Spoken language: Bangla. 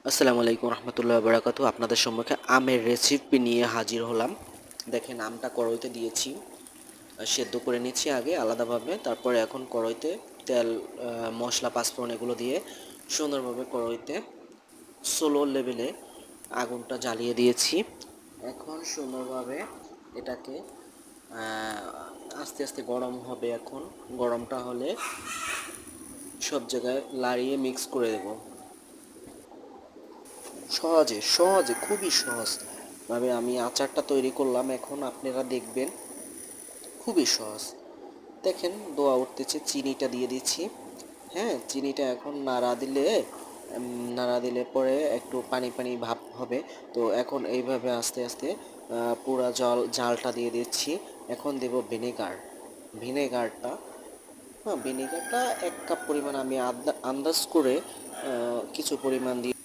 আসসালামু আলাইকুম রহমতুল্লাহ বারাকাতু। আপনাদের সম্মুখে আমের রেসিপি নিয়ে হাজির হলাম। দেখেন, আমটা কড়াইতে দিয়েছি, সেদ্ধ করে নিচ্ছি আগে আলাদাভাবে। তারপরে এখন কড়াইতে তেল, মশলা, পাঁচফোড়ন এগুলো দিয়ে সুন্দরভাবে কড়াইতে স্লো লেভেলে আগুনটা জ্বালিয়ে দিয়েছি। এখন সুন্দরভাবে এটাকে আস্তে আস্তে গরম হবে। এখন গরমটা হলে সব জায়গায় লাড়িয়ে মিক্স করে দেবো। সহজে সহজে খুবই সহজভাবে আমি আচারটা তৈরি করলাম। এখন আপনারা দেখবেন, খুবই সহজ। দেখেন, দোয়া উঠতেছে, চিনিটা দিয়ে দিচ্ছি। হ্যাঁ, চিনিটা এখন নাড়া দিলে পরে একটু পানি পানি ভাব হবে। তো এখন এইভাবে আস্তে আস্তে পুরা জালটা দিয়ে দিচ্ছি। এখন দেব ভিনেগারটা। হ্যাঁ, ভিনেগারটা 1 কাপ পরিমাণ আমি আন্দাজ করে কিছু পরিমাণ দিয়ে